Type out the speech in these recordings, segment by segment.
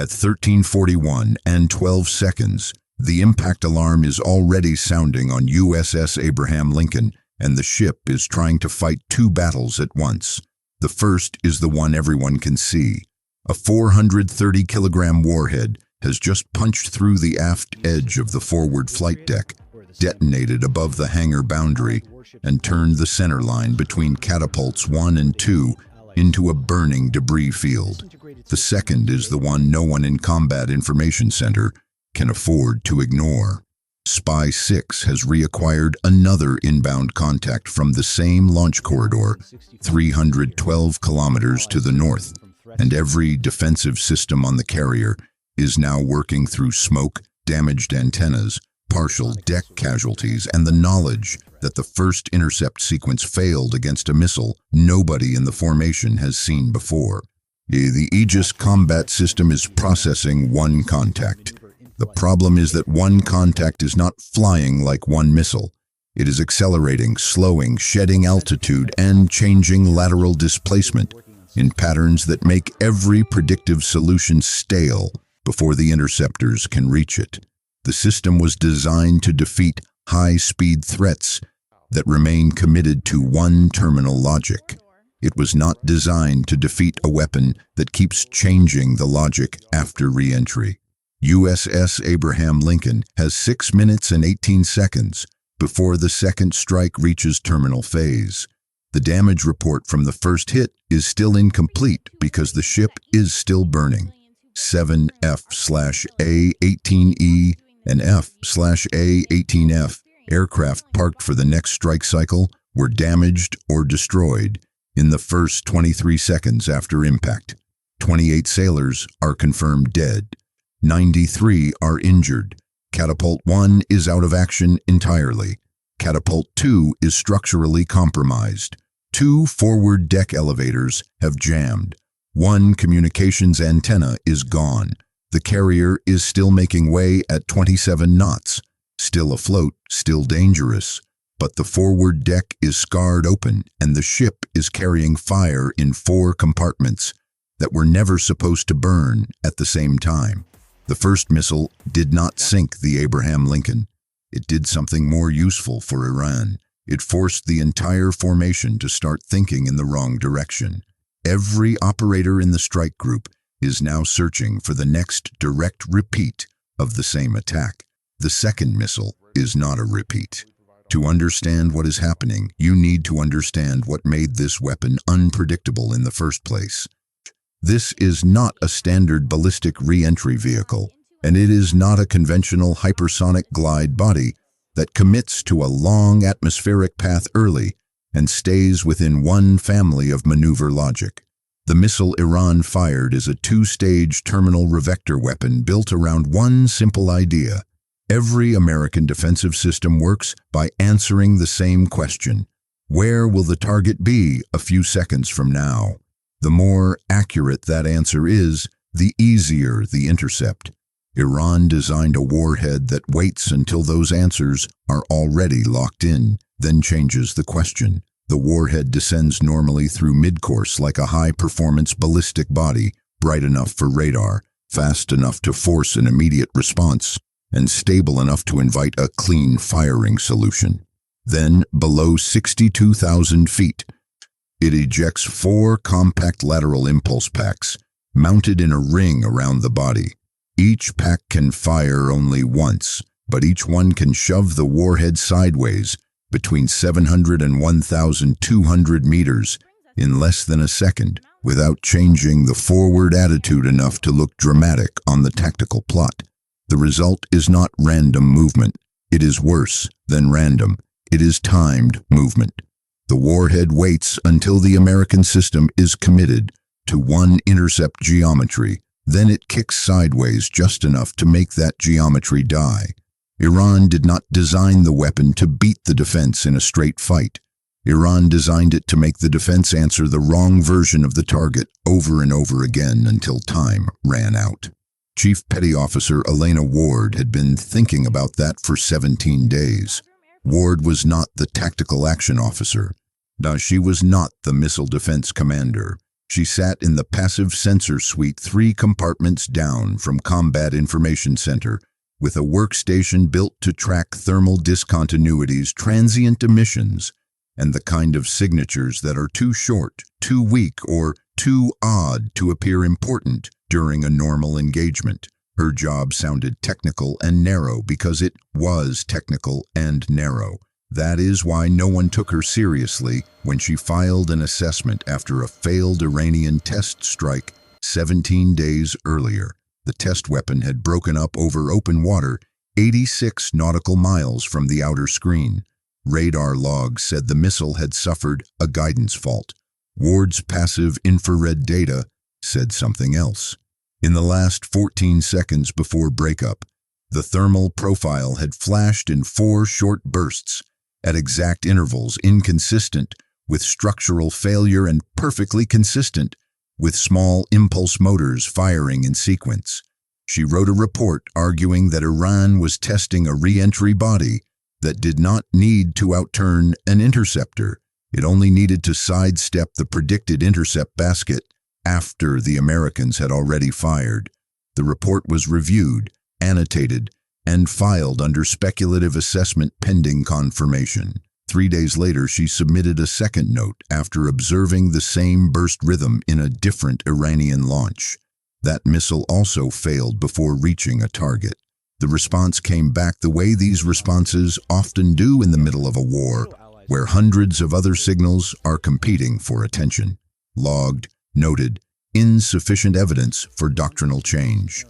At 13:41 and 12 seconds, the impact alarm is already sounding on USS Abraham Lincoln, and the ship is trying to fight two battles at once. The first is the one everyone can see. A 430-kilogram warhead has just punched through the aft edge of the forward flight deck, detonated above the hangar boundary, and turned the center line between catapults 1 and 2 into a burning debris field. The second is the one no one in Combat Information Center can afford to ignore. Spy 6 has reacquired another inbound contact from the same launch corridor, 312 kilometers to the north, and every defensive system on the carrier is now working through smoke, damaged antennas, partial deck casualties, and the knowledge that the first intercept sequence failed against a missile nobody in the formation has seen before. The Aegis combat system is processing one contact. The problem is that one contact is not flying like one missile. It is accelerating, slowing, shedding altitude, and changing lateral displacement in patterns that make every predictive solution stale before the interceptors can reach it. The system was designed to defeat high-speed threats that remain committed to one terminal logic. It was not designed to defeat a weapon that keeps changing the logic after re-entry. USS Abraham Lincoln has 6 minutes and 18 seconds before the second strike reaches terminal phase. The damage report from the first hit is still incomplete because the ship is still burning. 7 F/A-18E and F/A-18F aircraft parked for the next strike cycle were damaged or destroyed in the first 23 seconds after impact. 28 sailors are confirmed dead. 93 are injured. Catapult 1 is out of action entirely. Catapult 2 is structurally compromised. 2 forward deck elevators have jammed. 1 communications antenna is gone. The carrier is still making way at 27 knots. Still afloat, still dangerous. But the forward deck is scarred open, and the ship is carrying fire in 4 compartments that were never supposed to burn at the same time. The first missile did not sink the Abraham Lincoln. It did something more useful for Iran. It forced the entire formation to start thinking in the wrong direction. Every operator in the strike group is now searching for the next direct repeat of the same attack. The second missile is not a repeat. To understand what is happening, you need to understand what made this weapon unpredictable in the first place. This is not a standard ballistic re-entry vehicle, and it is not a conventional hypersonic glide body that commits to a long atmospheric path early and stays within one family of maneuver logic. The missile Iran fired is a 2-stage terminal revector weapon built around one simple idea. Every American defensive system works by answering the same question: where will the target be a few seconds from now? The more accurate that answer is, the easier the intercept. Iran designed a warhead that waits until those answers are already locked in, then changes the question. The warhead descends normally through mid-course like a high-performance ballistic body, bright enough for radar, fast enough to force an immediate response, and stable enough to invite a clean firing solution. Then, below 62,000 feet, it ejects 4 compact lateral impulse packs, mounted in a ring around the body. Each pack can fire only once, but each one can shove the warhead sideways between 700 and 1,200 meters in less than a second, without changing the forward attitude enough to look dramatic on the tactical plot. The result is not random movement. It is worse than random. It is timed movement. The warhead waits until the American system is committed to one intercept geometry. Then it kicks sideways just enough to make that geometry die. Iran did not design the weapon to beat the defense in a straight fight. Iran designed it to make the defense answer the wrong version of the target over and over again until time ran out. Chief Petty Officer Elena Ward had been thinking about that for 17 days. Ward was not the tactical action officer. Now, she was not the missile defense commander. She sat in the passive sensor suite 3 compartments down from Combat Information Center, with a workstation built to track thermal discontinuities, transient emissions, and the kind of signatures that are too short, too weak, or too odd to appear important during a normal engagement. Her job sounded technical and narrow because it was technical and narrow. That is why no one took her seriously when she filed an assessment after a failed Iranian test strike 17 days earlier. The test weapon had broken up over open water 86 nautical miles from the outer screen. Radar logs said the missile had suffered a guidance fault. Ward's passive infrared data said something else. In the last 14 seconds before breakup, the thermal profile had flashed in 4 short bursts, at exact intervals, inconsistent with structural failure and perfectly consistent with small impulse motors firing in sequence. She wrote a report arguing that Iran was testing a re-entry body that did not need to outturn an interceptor. It only needed to sidestep the predicted intercept basket after the Americans had already fired. The report was reviewed, annotated, and filed under speculative assessment pending confirmation. 3 days later, she submitted a second note after observing the same burst rhythm in a different Iranian launch. That missile also failed before reaching a target. The response came back the way these responses often do in the middle of a war, where hundreds of other signals are competing for attention. Logged, noted, insufficient evidence for doctrinal change.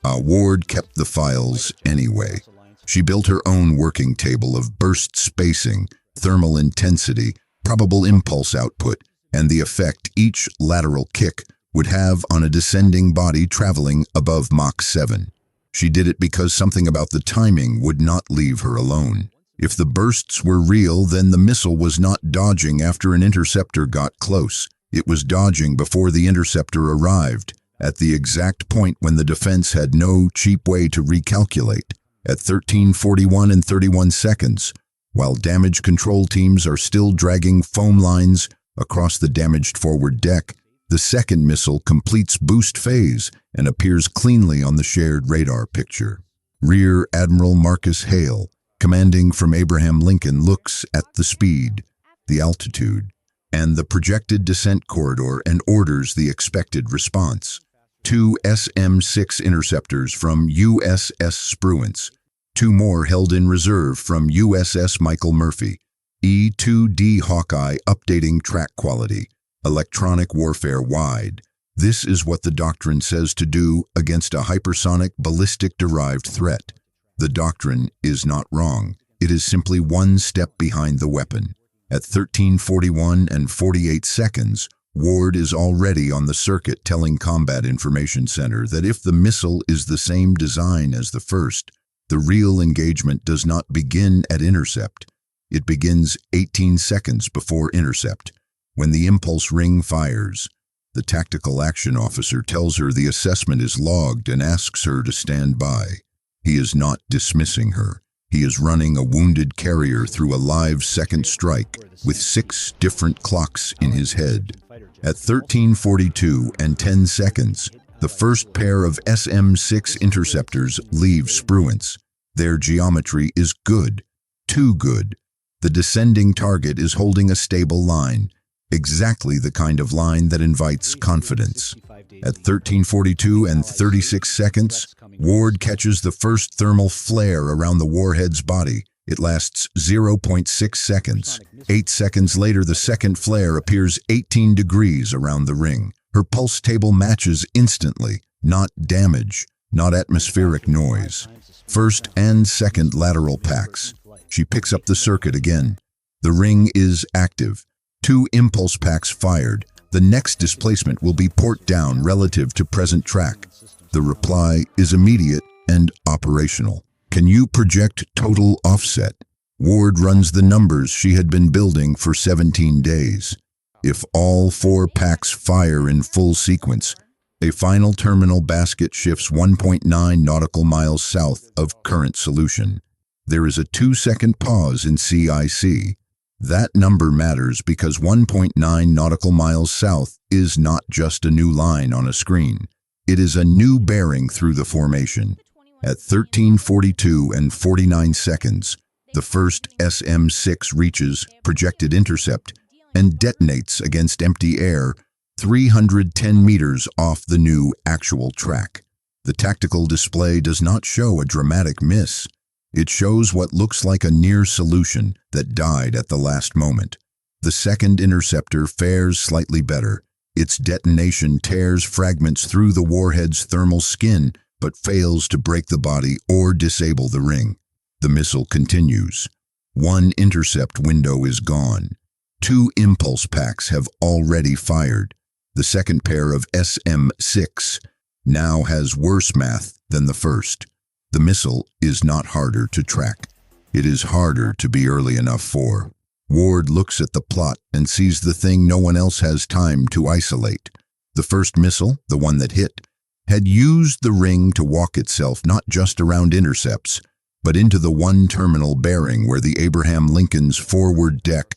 Ward kept the files anyway. She built her own working table of burst spacing, thermal intensity, probable impulse output, and the effect each lateral kick would have on a descending body traveling above Mach 7. She did it because something about the timing would not leave her alone. If the bursts were real, then the missile was not dodging after an interceptor got close. It was dodging before the interceptor arrived, at the exact point when the defense had no cheap way to recalculate. At 13:41 and 31 seconds, while damage control teams are still dragging foam lines across the damaged forward deck, the second missile completes boost phase and appears cleanly on the shared radar picture. Rear Admiral Marcus Hale, commanding from Abraham Lincoln, looks at the speed, the altitude, and the projected descent corridor and orders the expected response. 2 SM-6 interceptors from USS Spruance, 2 more held in reserve from USS Michael Murphy, E-2D Hawkeye updating track quality, electronic warfare wide. This is what the doctrine says to do against a hypersonic ballistic-derived threat. The doctrine is not wrong. It is simply one step behind the weapon. At 13:41 and 48 seconds, Ward is already on the circuit telling Combat Information Center that if the missile is the same design as the first, the real engagement does not begin at intercept. It begins 18 seconds before intercept, when the impulse ring fires. The tactical action officer tells her the assessment is logged and asks her to stand by. He is not dismissing her. He is running a wounded carrier through a live second strike with 6 different clocks in his head. At 13:42 and 10 seconds, the first pair of SM-6 interceptors leave Spruance. Their geometry is good, too good. The descending target is holding a stable line, exactly the kind of line that invites confidence. At 13:42 and 36 seconds, Ward catches the first thermal flare around the warhead's body. It lasts 0.6 seconds. 8 seconds later, the second flare appears 18 degrees around the ring. Her pulse table matches instantly, not damage, not atmospheric noise. First and second lateral packs. She picks up the circuit again. The ring is active. 2 impulse packs fired. The next displacement will be port down relative to present track. The reply is immediate and operational. Can you project total offset? Ward runs the numbers she had been building for 17 days. If all 4 packs fire in full sequence, a final terminal basket shifts 1.9 nautical miles south of current solution. There is a 2-second pause in CIC. That number matters because 1.9 nautical miles south is not just a new line on a screen. It is a new bearing through the formation. At 13:42 and 49 seconds, the first SM-6 reaches projected intercept and detonates against empty air 310 meters off the new actual track. The tactical display does not show a dramatic miss. It shows what looks like a near solution that died at the last moment. The second interceptor fares slightly better. Its detonation tears fragments through the warhead's thermal skin, but fails to break the body or disable the ring. The missile continues. One intercept window is gone. 2 impulse packs have already fired. The second pair of SM-6 now has worse math than the first. The missile is not harder to track. It is harder to be early enough for. Ward looks at the plot and sees the thing no one else has time to isolate. The first missile, the one that hit, had used the ring to walk itself not just around intercepts, but into the one terminal bearing where the Abraham Lincoln's forward deck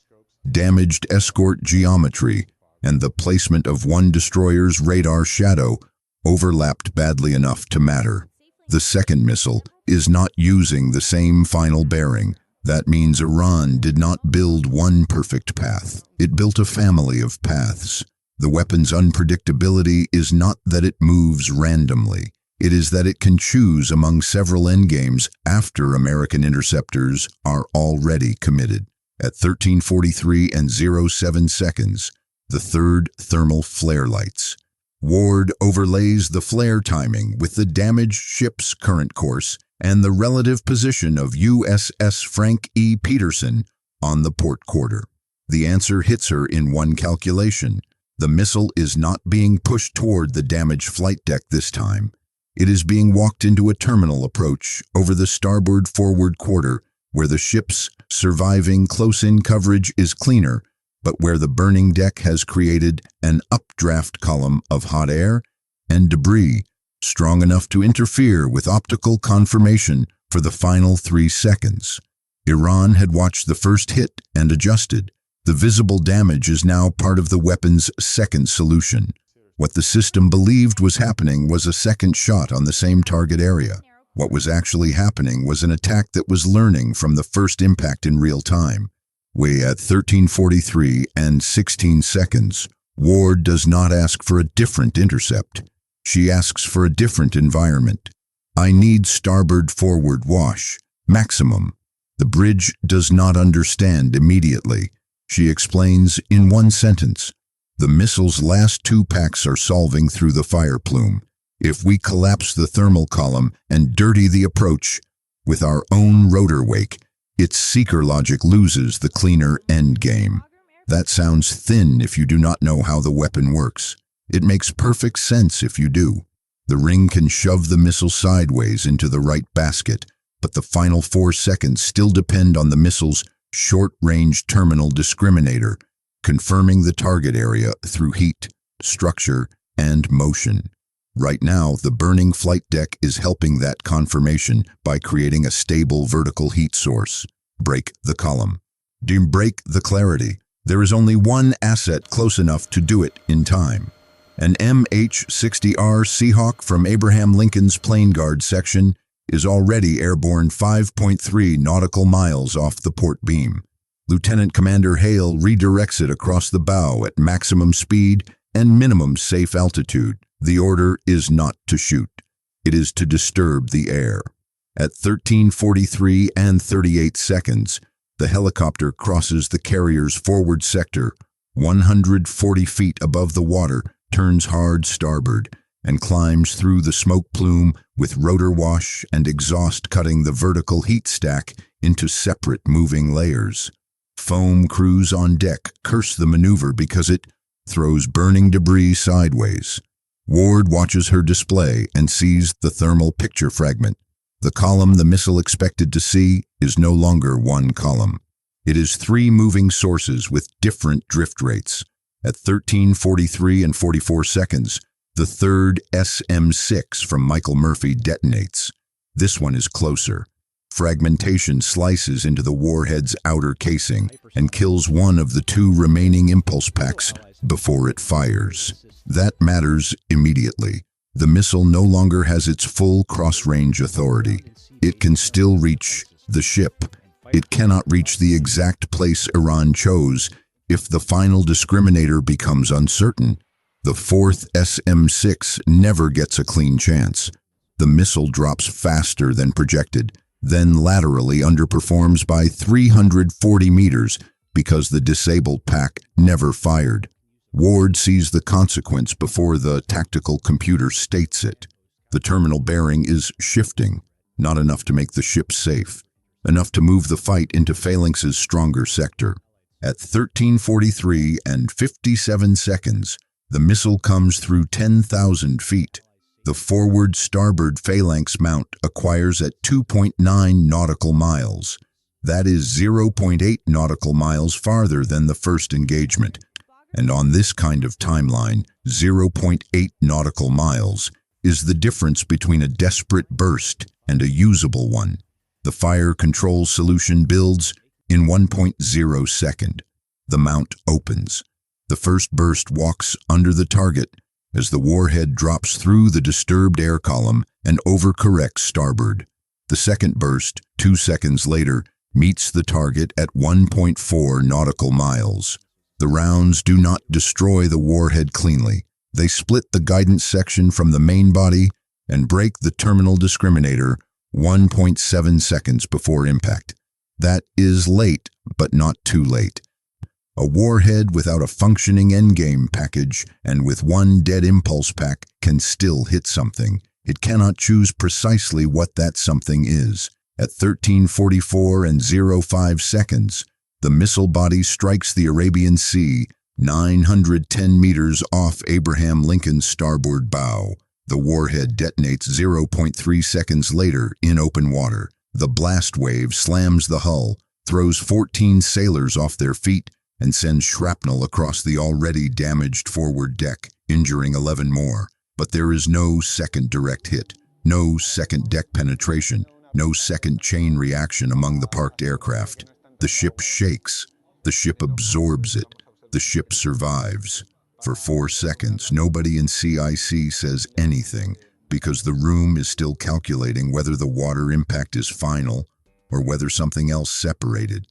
damaged escort geometry and the placement of one destroyer's radar shadow overlapped badly enough to matter. The second missile is not using the same final bearing. That means Iran did not build one perfect path. It built a family of paths. The weapon's unpredictability is not that it moves randomly. It is that it can choose among several endgames after American interceptors are already committed. At 13:43 and 07 seconds, the third thermal flare lights. Ward overlays the flare timing with the damaged ship's current course and the relative position of USS Frank E. Peterson on the port quarter. The answer hits her in one calculation. The missile is not being pushed toward the damaged flight deck this time. It is being walked into a terminal approach over the starboard forward quarter where the ship's surviving close-in coverage is cleaner, but where the burning deck has created an updraft column of hot air and debris strong enough to interfere with optical confirmation for the final 3 seconds. Iran had watched the first hit and adjusted. The visible damage is now part of the weapon's second solution. What the system believed was happening was a second shot on the same target area. What was actually happening was an attack that was learning from the first impact in real time. At 13:43 and 16 seconds, Ward does not ask for a different intercept. She asks for a different environment. I need starboard forward wash, maximum. The bridge does not understand immediately. She explains in one sentence. The missile's last 2 packs are solving through the fire plume. If we collapse the thermal column and dirty the approach with our own rotor wake, its seeker logic loses the cleaner endgame. That sounds thin if you do not know how the weapon works. It makes perfect sense if you do. The ring can shove the missile sideways into the right basket, but the final 4 seconds still depend on the missile's short-range terminal discriminator, confirming the target area through heat, structure, and motion. Right now, the burning flight deck is helping that confirmation by creating a stable vertical heat source. Break the column. Break the clarity. There is only one asset close enough to do it in time. An MH-60R Seahawk from Abraham Lincoln's Plane Guard section is already airborne 5.3 nautical miles off the port beam. Lieutenant Commander Hale redirects it across the bow at maximum speed and minimum safe altitude. The order is not to shoot. It is to disturb the air. At 13:43 and 38 seconds, the helicopter crosses the carrier's forward sector, 140 feet above the water, turns hard starboard, and climbs through the smoke plume with rotor wash and exhaust cutting the vertical heat stack into separate moving layers. Foam crews on deck curse the maneuver because it throws burning debris sideways. Ward watches her display and sees the thermal picture fragment. The column the missile expected to see is no longer one column. It is 3 moving sources with different drift rates. At 13:43 and 44 seconds, the third SM-6 from Michael Murphy detonates. This one is closer. Fragmentation slices into the warhead's outer casing and kills one of the two remaining impulse packs before it fires. That matters immediately. The missile no longer has its full cross-range authority. It can still reach the ship. It cannot reach the exact place Iran chose if the final discriminator becomes uncertain. The fourth SM-6 never gets a clean chance. The missile drops faster than projected, then laterally underperforms by 340 meters because the disabled pack never fired. Ward sees the consequence before the tactical computer states it. The terminal bearing is shifting, not enough to make the ship safe, enough to move the fight into Phalanx's stronger sector. At 13:43 and 57 seconds, the missile comes through 10,000 feet. The forward starboard phalanx mount acquires at 2.9 nautical miles. That is 0.8 nautical miles farther than the first engagement. And on this kind of timeline, 0.8 nautical miles is the difference between a desperate burst and a usable one. The fire control solution builds in 1.0 second. The mount opens. The first burst walks under the target as the warhead drops through the disturbed air column and overcorrects starboard. The second burst, 2 seconds later, meets the target at 1.4 nautical miles. The rounds do not destroy the warhead cleanly. They split the guidance section from the main body and break the terminal discriminator 1.7 seconds before impact. That is late, but not too late. A warhead without a functioning endgame package and with one dead impulse pack can still hit something. It cannot choose precisely what that something is. At 13:44 and 05 seconds, the missile body strikes the Arabian Sea, 910 meters off Abraham Lincoln's starboard bow. The warhead detonates 0.3 seconds later in open water. The blast wave slams the hull, throws 14 sailors off their feet, and sends shrapnel across the already damaged forward deck, injuring 11 more. But there is no second direct hit, no second deck penetration, no second chain reaction among the parked aircraft. The ship shakes. The ship absorbs it. The ship survives. For 4 seconds, nobody in CIC says anything because the room is still calculating whether the water impact is final or whether something else separated.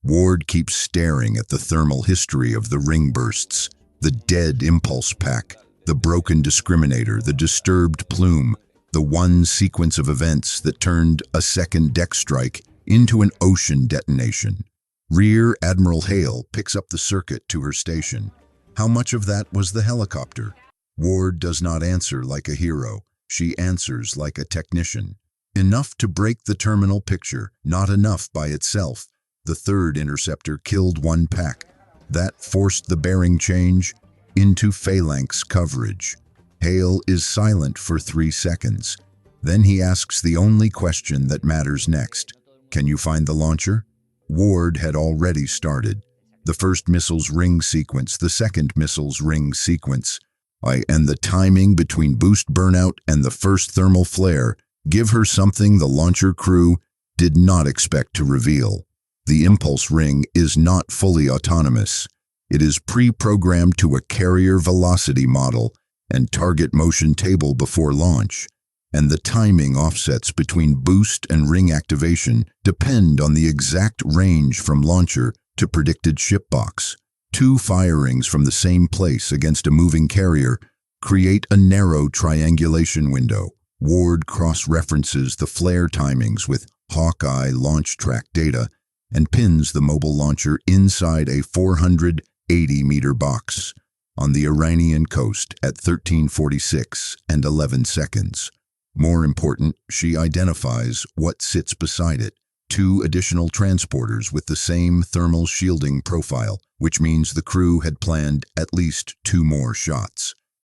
Ward keeps staring at the thermal history of the ring bursts, the dead impulse pack, the broken discriminator, the disturbed plume, the one sequence of events that turned a second deck strike into an ocean detonation. Rear Admiral Hale picks up the circuit to her station. How much of that was the helicopter? Ward does not answer like a hero. She answers like a technician. Enough to break the terminal picture, not enough by itself. The third interceptor killed one pack. That forced the bearing change into phalanx coverage. Hale is silent for 3 seconds. Then he asks the only question that matters next. Can you find the launcher? Ward had already started. The first missile's ring sequence, the second missile's ring sequence, and the timing between boost burnout and the first thermal flare give her something the launcher crew did not expect to reveal. The impulse ring is not fully autonomous. It is pre-programmed to a carrier velocity model and target motion table before launch, and the timing offsets between boost and ring activation depend on the exact range from launcher to predicted ship box. 2 firings from the same place against a moving carrier create a narrow triangulation window. Ward cross-references the flare timings with Hawkeye launch track data and pins the mobile launcher inside a 480-meter box on the Iranian coast at 13:46 and 11 seconds. More important, she identifies what sits beside it. 2 additional transporters with the same thermal shielding profile, which means the crew had planned at least 2 more shots.